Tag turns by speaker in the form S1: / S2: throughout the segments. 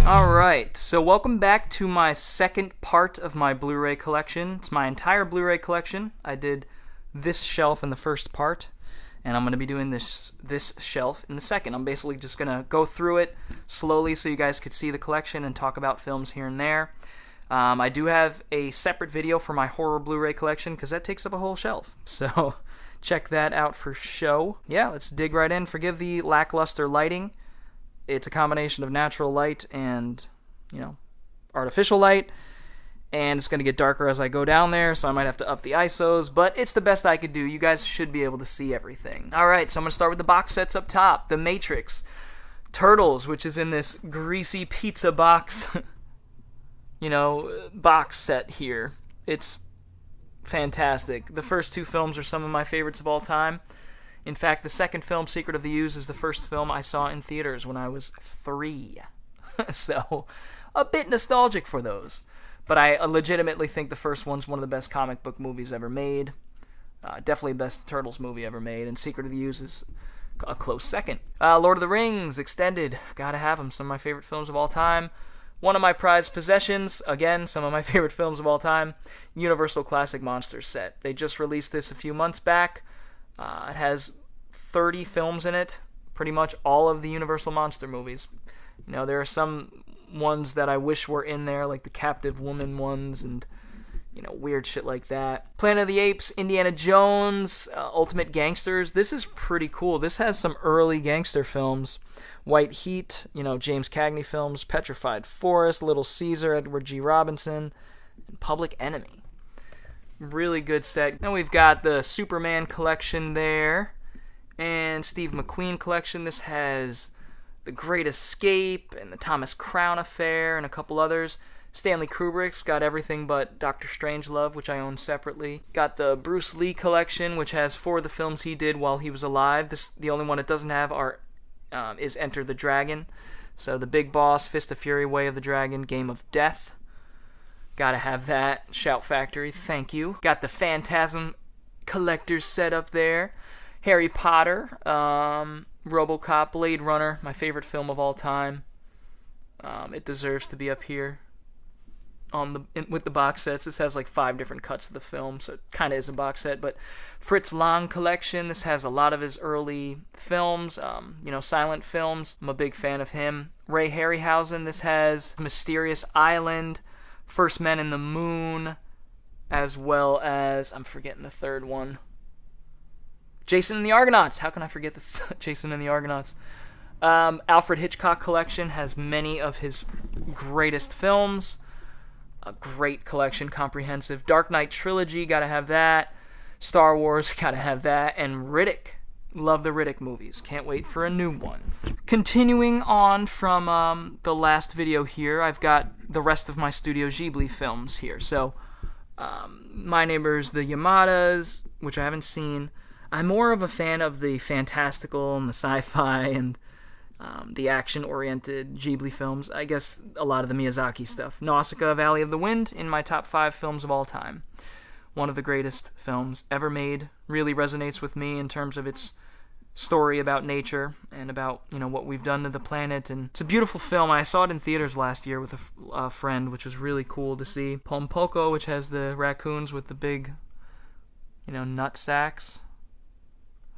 S1: Alright, so welcome back to my second part of my Blu-ray collection. It's my entire Blu-ray collection. I did this shelf in the first part, and I'm going to be doing this shelf in the second. I'm basically just going to go through it slowly so you guys could see the collection and talk about films here and there. I do have a separate video for my horror Blu-ray collection because that takes up a whole shelf. So check that out for show. Yeah, let's dig right in. Forgive the lackluster lighting. It's a combination of natural light and, artificial light. And it's going to get darker as I go down there, so I might have to up the ISOs. But it's the best I could do. You guys should be able to see everything. Alright, so I'm going to start with the box sets up top. The Matrix. Turtles, which is in this greasy pizza box, box set here. It's fantastic. The first two films are some of my favorites of all time. In fact, the second film, Secret of the Ooze, is the first film I saw in theaters when I was 3. So, a bit nostalgic for those. But I legitimately think the first one's one of the best comic book movies ever made. Definitely the best Turtles movie ever made. And Secret of the Ooze is a close second. Lord of the Rings, Extended. Gotta have them. Some of my favorite films of all time. One of my prized possessions. Again, some of my favorite films of all time. Universal Classic Monsters set. They just released this a few months back. It has 30 films in it, pretty much all of the Universal Monster movies. There are some ones that I wish were in there, like the Captive Woman ones and, weird shit like that. Planet of the Apes, Indiana Jones, Ultimate Gangsters. This is pretty cool. This has some early gangster films. White Heat, James Cagney films, Petrified Forest, Little Caesar, Edward G. Robinson, and Public Enemy. Really good set. Then we've got the Superman collection there, and Steve McQueen collection. This has The Great Escape and the Thomas Crown Affair and a couple others. Stanley Kubrick's got everything but Dr. Strangelove, which I own separately. Got the Bruce Lee collection, which has 4 of the films he did while he was alive. The only one it doesn't have is Enter the Dragon. So The Big Boss, Fist of Fury, Way of the Dragon, Game of Death. Gotta have that. Shout Factory, thank you. Got the Phantasm collector's set up there. Harry Potter, RoboCop, Blade Runner, my favorite film of all time. It deserves to be up here with the box sets. This has like 5 different cuts of the film, so it kind of is a box set. But Fritz Lang collection, this has a lot of his early films, silent films. I'm a big fan of him. Ray Harryhausen, this has Mysterious Island, First Men in the Moon, as well as, I'm forgetting the third one, Jason and the Argonauts. How can I forget Jason and the Argonauts? Alfred Hitchcock collection has many of his greatest films. A great collection, comprehensive. Dark Knight trilogy, gotta have that. Star Wars, gotta have that. And Riddick. Love the Riddick movies. Can't wait for a new one. Continuing on from the last video here, I've got the rest of my Studio Ghibli films here. So, My Neighbors, The Yamadas, which I haven't seen. I'm more of a fan of the fantastical and the sci-fi and the action-oriented Ghibli films. I guess a lot of the Miyazaki stuff. Nausicaa, Valley of the Wind, in my top 5 films of all time. One of the greatest films ever made. Really resonates with me in terms of its story about nature and about, what we've done to the planet. And it's a beautiful film. I saw it in theaters last year with a friend, which was really cool to see. Pompoko, which has the raccoons with the big, nut sacks.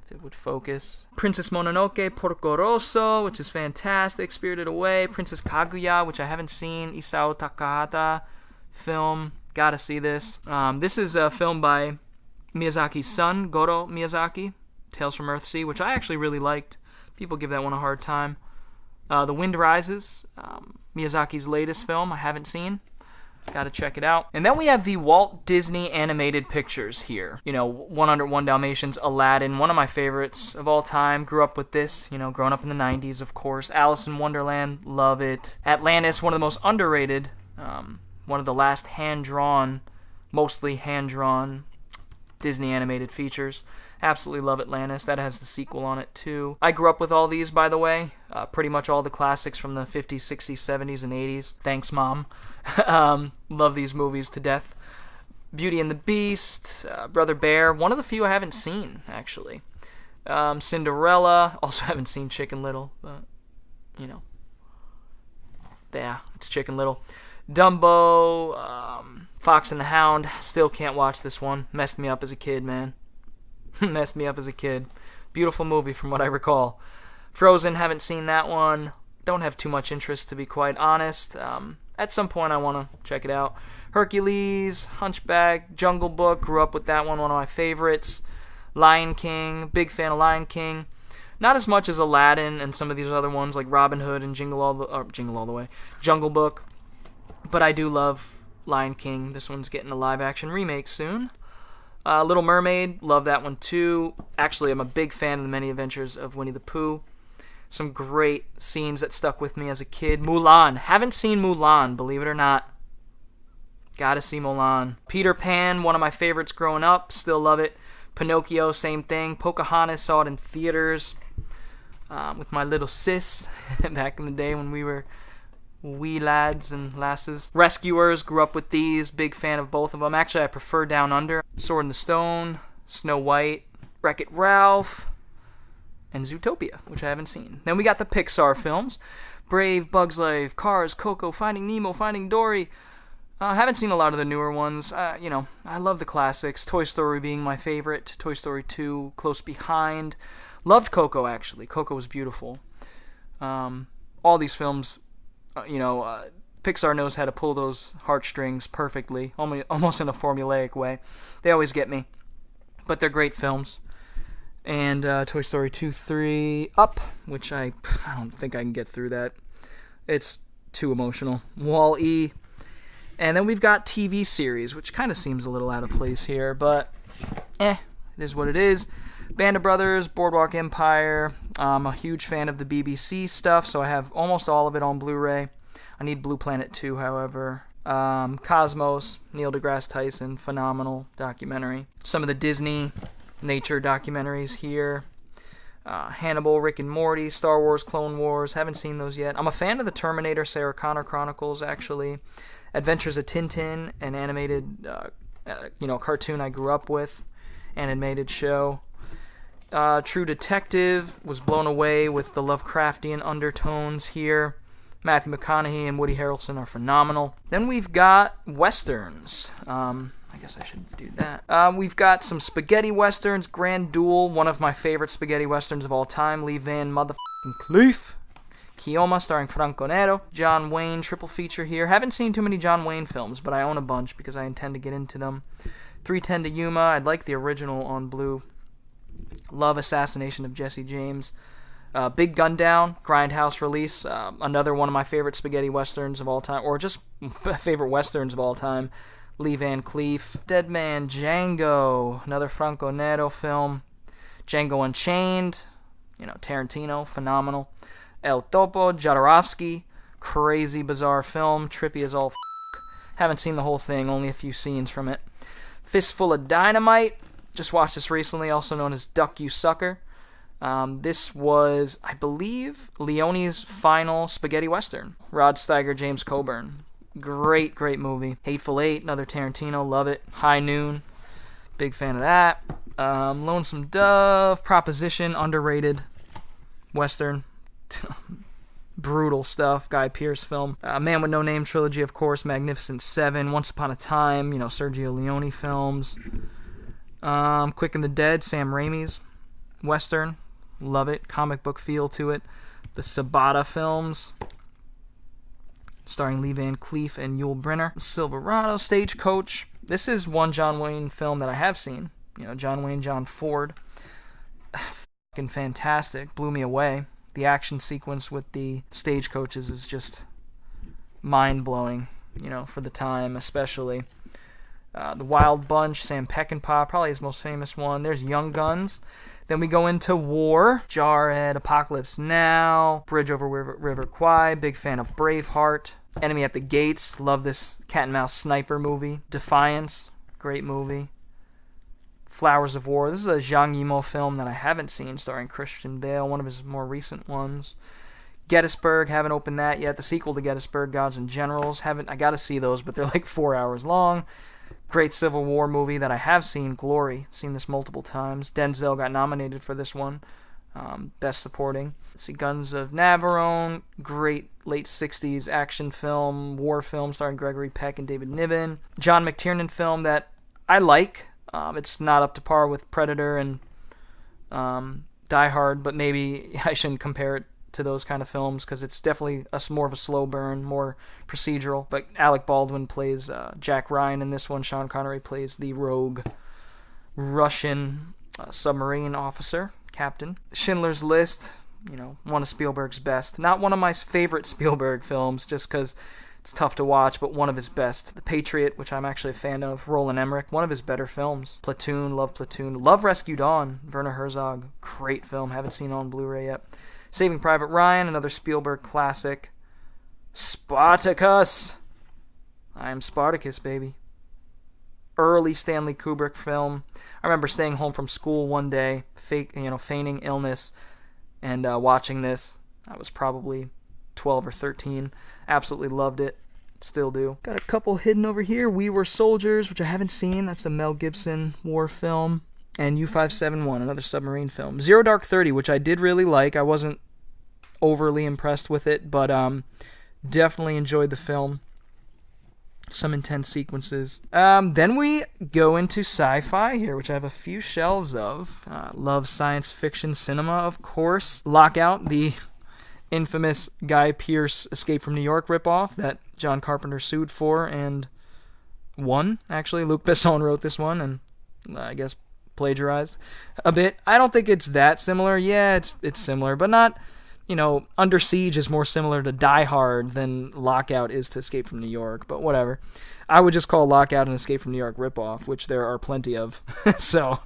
S1: If it would focus. Princess Mononoke, Porco Rosso, which is fantastic. Spirited Away. Princess Kaguya, which I haven't seen. Isao Takahata film. Gotta see this. This is a film by Miyazaki's son, Goro Miyazaki. Tales from Earthsea, which I actually really liked. People give that one a hard time. The Wind Rises, Miyazaki's latest film, I haven't seen. Gotta check it out. And then we have the Walt Disney animated pictures here. 101 Dalmatians, Aladdin, one of my favorites of all time. Grew up with this, growing up in the 90s, of course. Alice in Wonderland, love it. Atlantis, one of the most underrated, one of the last mostly hand-drawn Disney animated features. Absolutely love Atlantis. That has the sequel on it too. I grew up with all these, by the way. Pretty much all the classics from the 50s, 60s, 70s, and 80s. Thanks, Mom. Love these movies to death. Beauty and the Beast, Brother Bear. One of the few I haven't seen, actually. Cinderella. Also haven't seen Chicken Little, but, Yeah, it's Chicken Little. Dumbo, Fox and the Hound. Still can't watch this one. Messed me up as a kid, man. Messed me up as a kid. Beautiful movie from what I recall. Frozen, haven't seen that one. Don't have too much interest, to be quite honest. At some point I want to check it out. Hercules, Hunchback, Jungle Book. Grew up with that one of my favorites. Lion King, big fan of Lion King. Not as much as Aladdin and some of these other ones like Robin Hood and Jingle All the Way, Jungle Book. But I do love Lion King. This one's getting a live-action remake soon. Little Mermaid, love that one too. Actually, I'm a big fan of the Many Adventures of Winnie the Pooh. Some great scenes that stuck with me as a kid. Mulan, haven't seen Mulan, believe it or not. Gotta see Mulan. Peter Pan, one of my favorites growing up, still love it. Pinocchio, same thing. Pocahontas, saw it in theaters with my little sis back in the day when we were wee lads and lasses. Rescuers, grew up with these. Big fan of both of them. Actually, I prefer Down Under. Sword in the Stone, Snow White, Wreck-It Ralph, and Zootopia, which I haven't seen. Then we got the Pixar films. Brave, Bug's Life, Cars, Coco, Finding Nemo, Finding Dory. I haven't seen a lot of the newer ones. I love the classics. Toy Story being my favorite. Toy Story 2, close behind. Loved Coco, actually. Coco was beautiful. All these films, Pixar knows how to pull those heartstrings perfectly, almost in a formulaic way. They always get me. But they're great films. And Toy Story 2, 3, Up, which I don't think I can get through that. It's too emotional. Wall-E. And then we've got TV series, which kind of seems a little out of place here, but it is what it is. Band of Brothers, Boardwalk Empire. I'm a huge fan of the BBC stuff, so I have almost all of it on Blu-ray. I need Blue Planet 2, however. Cosmos, Neil deGrasse Tyson, phenomenal documentary. Some of the Disney nature documentaries here. Hannibal, Rick and Morty, Star Wars, Clone Wars. Haven't seen those yet. I'm a fan of the Terminator, Sarah Connor Chronicles, actually. Adventures of Tintin, an animated, cartoon I grew up with, animated show. True Detective, was blown away with the Lovecraftian undertones here. Matthew McConaughey and Woody Harrelson are phenomenal. Then we've got Westerns. I guess I should do that. We've got some spaghetti Westerns. Grand Duel, one of my favorite spaghetti Westerns of all time. Lee Van motherfucking Cleef. Keoma, starring Franco Nero. John Wayne, triple feature here. Haven't seen too many John Wayne films, but I own a bunch because I intend to get into them. 3:10 to Yuma. I'd like the original on Blue. Love Assassination of Jesse James. Big Gun Down, Grindhouse release. Another one of my favorite spaghetti westerns of all time, or just favorite westerns of all time. Lee Van Cleef. Dead Man Django, another Franco Nero film. Django Unchained, Tarantino, phenomenal. El Topo, Jodorowsky, crazy, bizarre film, trippy as all Haven't seen the whole thing, only a few scenes from it. Fistful of Dynamite, just watched this recently, also known as Duck You Sucker. This was, I believe, Leone's final spaghetti western. Rod Steiger, James Coburn. Great, great movie. Hateful Eight, another Tarantino, love it. High Noon, big fan of that. Lonesome Dove, Proposition, underrated western. Brutal stuff. Guy Pearce film. Man with No Name trilogy, of course. Magnificent Seven. Once Upon a Time. Sergio Leone films. Quick and the Dead. Sam Raimi's western. Love it. Comic book feel to it. The Sabata films, starring Lee Van Cleef and Yul Brynner. Silverado. Stagecoach. This is one John Wayne film that I have seen. John Wayne, John Ford. Fucking fantastic. Blew me away. The action sequence with the stagecoaches is just mind-blowing, for the time especially. The Wild Bunch, Sam Peckinpah, probably his most famous one. There's Young Guns. Then we go into War, Jarhead, Apocalypse Now, Bridge over River Kwai, big fan of Braveheart. Enemy at the Gates, love this cat and mouse sniper movie. Defiance, great movie. Flowers of War. This is a Zhang Yimou film that I haven't seen, starring Christian Bale, one of his more recent ones. Gettysburg, haven't opened that yet. The sequel to Gettysburg, Gods and Generals, I gotta see those, but they're like 4 hours long. Great Civil War movie that I have seen, Glory. Seen this multiple times. Denzel got nominated for this one. Best Supporting. Let's see, Guns of Navarone, great late 60s action film, war film starring Gregory Peck and David Niven. John McTiernan film that I like. It's not up to par with Predator and Die Hard, but maybe I shouldn't compare it to those kind of films because it's definitely more of a slow burn, more procedural. But Alec Baldwin plays Jack Ryan in this one. Sean Connery plays the rogue Russian submarine officer, captain. Schindler's List, one of Spielberg's best. Not one of my favorite Spielberg films just because it's tough to watch, but one of his best. The Patriot, which I'm actually a fan of. Roland Emmerich, one of his better films. Platoon, love Rescue Dawn, Werner Herzog, great film. Haven't seen it on Blu-ray yet. Saving Private Ryan, another Spielberg classic. Spartacus. I am Spartacus, baby. Early Stanley Kubrick film. I remember staying home from school one day, feigning illness, and watching this. I was probably 12 or 13. Absolutely loved it. Still do. Got a couple hidden over here. We Were Soldiers, which I haven't seen. That's a Mel Gibson war film. And U-571, another submarine film. Zero Dark 30, which I did really like. I wasn't overly impressed with it, but definitely enjoyed the film. Some intense sequences. Then we go into sci-fi here, which I have a few shelves of. Love science fiction cinema, of course. Lockout, the infamous Guy Pearce Escape from New York ripoff that John Carpenter sued for and won, actually. Luc Besson wrote this one and I guess plagiarized a bit. I don't think it's that similar. Yeah, it's similar, but not, Under Siege is more similar to Die Hard than Lockout is to Escape from New York, but whatever. I would just call Lockout an Escape from New York ripoff, which there are plenty of. So,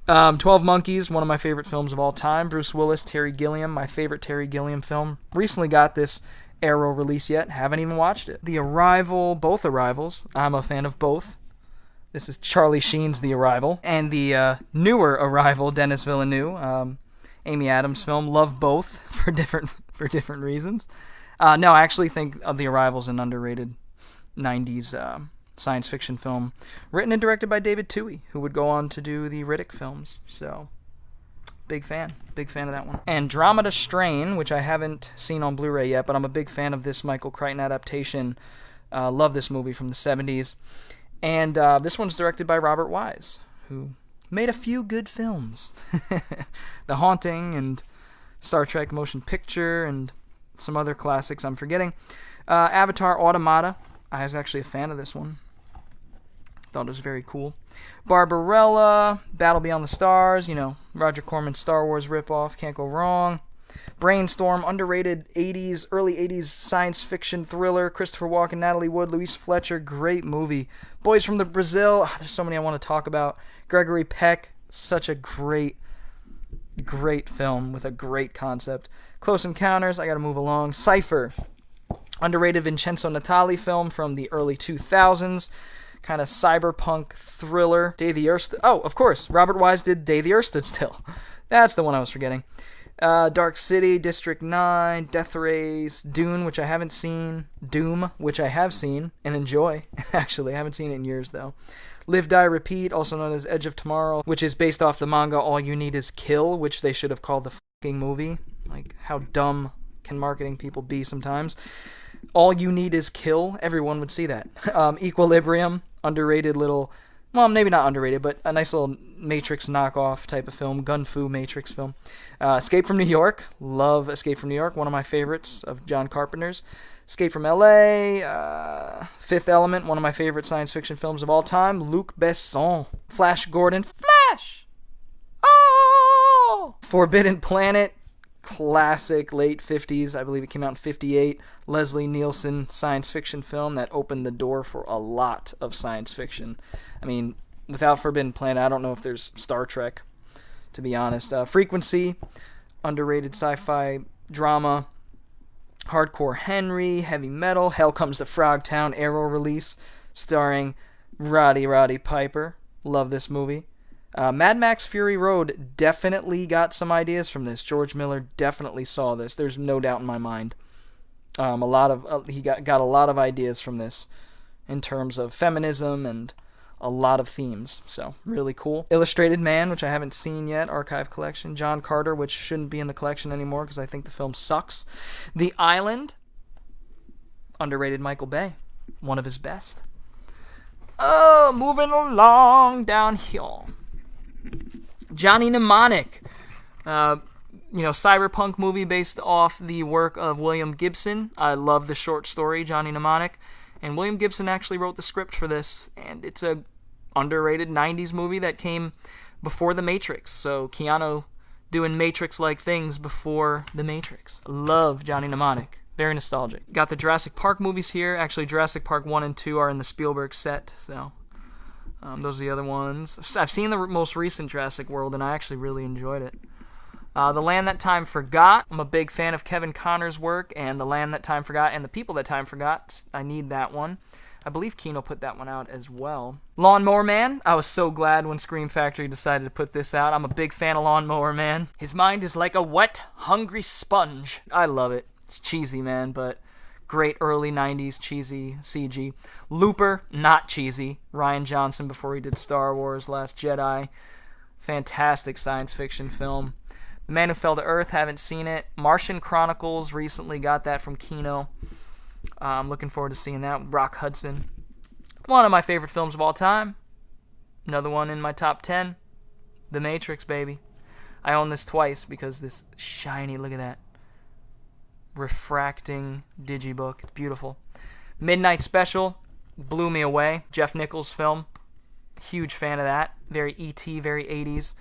S1: 12 Monkeys, one of my favorite films of all time. Bruce Willis, Terry Gilliam, my favorite Terry Gilliam film. Recently got this Arrow release yet, haven't even watched it. The Arrival, both Arrivals, I'm a fan of both. This is Charlie Sheen's The Arrival. And the newer Arrival, Denis Villeneuve, Amy Adams film. Love both for different reasons. No, I actually think The Arrival's an underrated 90s science fiction film. Written and directed by David Twohy, who would go on to do the Riddick films. So, big fan of that one. Andromeda Strain, which I haven't seen on Blu-ray yet, but I'm a big fan of this Michael Crichton adaptation. Love this movie from the 70s. And this one's directed by Robert Wise, who made a few good films. The Haunting and Star Trek Motion Picture and some other classics I'm forgetting. Avatar Automata. I was actually a fan of this one. Thought it was very cool. Barbarella, Battle Beyond the Stars, Roger Corman's Star Wars ripoff, can't go wrong. Brainstorm, underrated early 80s science fiction thriller. Christopher Walken, Natalie Wood, Louise Fletcher, great movie. Boys from the Brazil, there's so many I want to talk about. Gregory Peck, such a great film with a great concept. Close Encounters, I gotta move along. Cypher, underrated Vincenzo Natali film from the early 2000s. Kind of cyberpunk thriller. Day the Earth... Oh, of course, Robert Wise did Day the Earth Stood Still. That's the one I was forgetting. Dark City, District 9, Death Rays, Dune, which I haven't seen, Doom, which I have seen and enjoy, actually. I haven't seen it in years, though. Live, Die, Repeat, also known as Edge of Tomorrow, which is based off the manga All You Need Is Kill, which they should have called the fucking movie. Like, how dumb can marketing people be sometimes? All You Need Is Kill, everyone would see that. Equilibrium, underrated little... Well, maybe not underrated, but a nice little Matrix knockoff type of film. Gun Fu Matrix film. Escape from New York. Love Escape from New York. One of my favorites of John Carpenter's. Escape from L.A. Fifth Element. One of my favorite science fiction films of all time. Luc Besson. Flash Gordon. Flash! Oh! Forbidden Planet. Classic late 50s. I believe it came out in 58. Leslie Nielsen science fiction film that opened the door for a lot of science fiction. I mean, without Forbidden Planet, I don't know if there's Star Trek, to be honest. Frequency, underrated sci-fi drama. Hardcore Henry, Heavy Metal, Hell Comes to Frogtown, Arrow release, starring Roddy Piper. Love this movie. Mad Max Fury Road definitely got some ideas from this. George Miller definitely saw this. There's no doubt in my mind. He got a lot of ideas from this in terms of feminism and a lot of themes. So, really cool. Illustrated Man, which I haven't seen yet, archive collection. John Carter, which shouldn't be in the collection anymore because I think the film sucks. The Island, underrated Michael Bay, one of his best. Oh, moving along down here. Johnny Mnemonic, cyberpunk movie based off the work of William Gibson. I love the short story, Johnny Mnemonic. And William Gibson actually wrote the script for this, and it's a underrated 90s movie that came before The Matrix. So Keanu doing Matrix-like things before The Matrix. Love Johnny Mnemonic. Very nostalgic. Got the Jurassic Park movies here. Actually, Jurassic Park 1 and 2 are in the Spielberg set, so those are the other ones. I've seen the most recent Jurassic World, and I actually really enjoyed it. The Land That Time Forgot. I'm a big fan of Kevin Conner's work, and The Land That Time Forgot and The People That Time Forgot. I need that one. I believe Kino put that one out as well. Lawnmower Man. I was so glad when Scream Factory decided to put this out. I'm a big fan of Lawnmower Man. His mind is like a wet, hungry sponge. I love it. It's cheesy, man, but great early 90s cheesy CG. Looper, not cheesy. Rian Johnson before he did Star Wars, Last Jedi. Fantastic science fiction film. The Man Who Fell to Earth, haven't seen it. Martian Chronicles, recently got that from Kino. I'm looking forward to seeing that with Rock Hudson. One of my favorite films of all time. Another one in my top 10. The Matrix, baby. I own this twice because this shiny, look at that, refracting digibook. It's beautiful. Midnight Special, blew me away. Jeff Nichols' film. Huge fan of that. Very E.T., very 80s.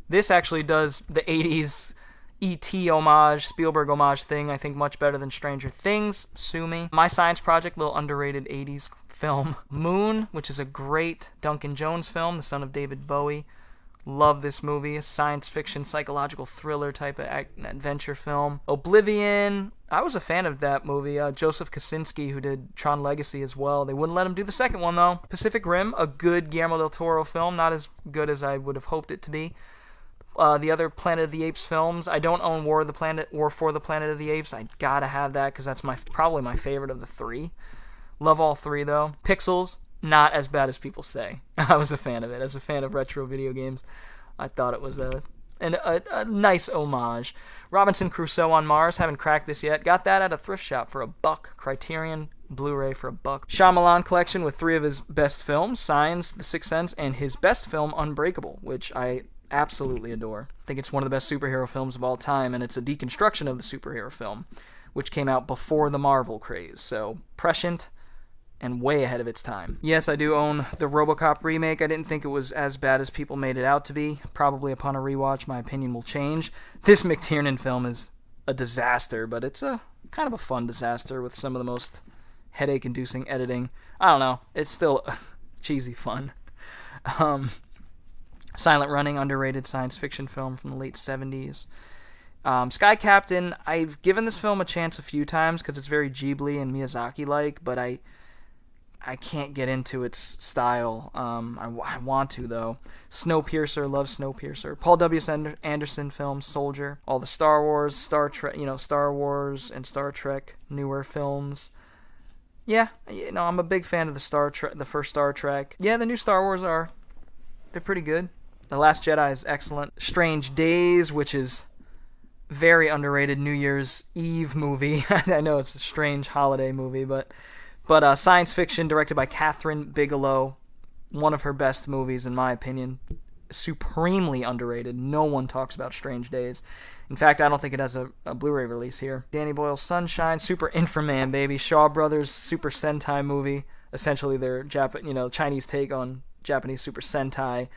S1: This actually does the 80s E.T. homage, Spielberg homage thing, I think much better than Stranger Things. Sue me. My Science Project, little underrated 80s film. Moon, which is a great Duncan Jones film, the son of David Bowie. Love this movie. A science fiction, psychological thriller type of adventure film. Oblivion. I was a fan of that movie. Joseph Kosinski, who did Tron Legacy as well. They wouldn't let him do the second one, though. Pacific Rim, a good Guillermo del Toro film. Not as good as I would have hoped it to be. The other Planet of the Apes films. I don't own War for the Planet of the Apes. I gotta have that because that's probably my favorite of the three. Love all three, though. Pixels, not as bad as people say. I was a fan of it. As a fan of retro video games, I thought it was a nice homage. Robinson Crusoe on Mars. Haven't cracked this yet. Got that at a thrift shop for $1. Criterion Blu-ray for $1. Shyamalan collection with 3 of his best films. Signs, The Sixth Sense, and his best film, Unbreakable, which I absolutely adore. I think it's one of the best superhero films of all time, and it's a deconstruction of the superhero film, which came out before the Marvel craze. So, prescient and way ahead of its time. Yes, I do own the RoboCop remake. I didn't think it was as bad as people made it out to be. Probably upon a rewatch, my opinion will change. This McTiernan film is a disaster, but it's a kind of a fun disaster with some of the most headache-inducing editing. I don't know. It's still cheesy fun. Silent Running, underrated science fiction film from the late 70s. Sky Captain, I've given this film a chance a few times because it's very Ghibli and Miyazaki-like, but I can't get into its style. I want to, though. Snowpiercer, love Snowpiercer. Paul W. Anderson film, Soldier. All the Star Wars, Star Wars and Star Trek newer films. Yeah, I'm a big fan of the first Star Trek. Yeah, the new Star Wars they're pretty good. The Last Jedi is excellent. Strange Days, which is very underrated New Year's Eve movie. I know it's a strange holiday movie, but science fiction directed by Catherine Bigelow. One of her best movies, in my opinion. Supremely underrated. No one talks about Strange Days. In fact, I don't think it has a Blu-ray release here. Danny Boyle's Sunshine. Super Inframan, baby. Shaw Brothers Super Sentai movie. Essentially their Chinese take on Japanese Super Sentai.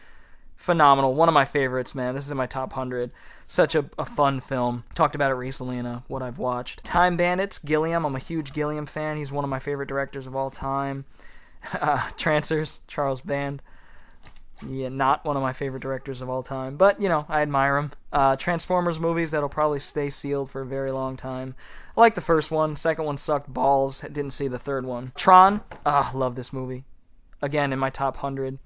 S1: Phenomenal. One of my favorites, man. This is in my top 100. Such a fun film. Talked about it recently in what I've watched. Time Bandits, Gilliam. I'm a huge Gilliam fan. He's one of my favorite directors of all time. Trancers, Charles Band. Yeah, not one of my favorite directors of all time. But, I admire him. Transformers movies that'll probably stay sealed for a very long time. I like the first one. Second one sucked balls. Didn't see the third one. Tron. Love this movie. Again, in my top 100.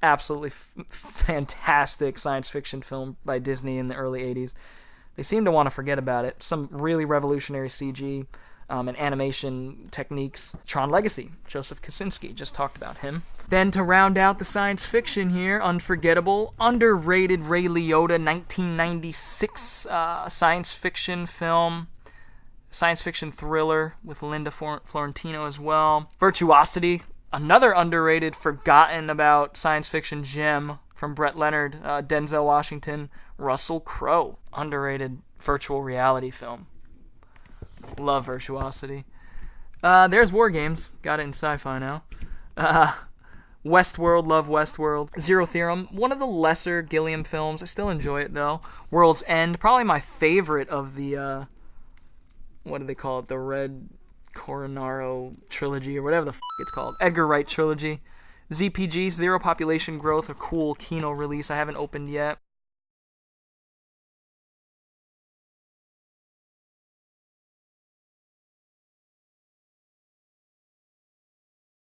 S1: Absolutely fantastic science fiction film by Disney in the early 80s. They seem to want to forget about it. Some really revolutionary CG. and animation techniques. Tron Legacy, Joseph Kosinski, just talked about him. Then to round out the science fiction here, unforgettable, underrated Ray Liotta 1996 science fiction film. Science fiction thriller with Linda Florentino as well. Virtuosity, another underrated, forgotten about science fiction gem from Brett Leonard, Denzel Washington, Russell Crowe. Underrated virtual reality film. Love Virtuosity. There's War Games. Got it in Sci-Fi now. Westworld, love Westworld. Zero Theorem, one of the lesser Gilliam films. I still enjoy it though. World's End, probably my favorite of the, what do they call it? The Red Coronaro trilogy, or whatever the it's called. Edgar Wright trilogy. ZPG, Zero Population Growth, a cool Kino release I haven't opened yet.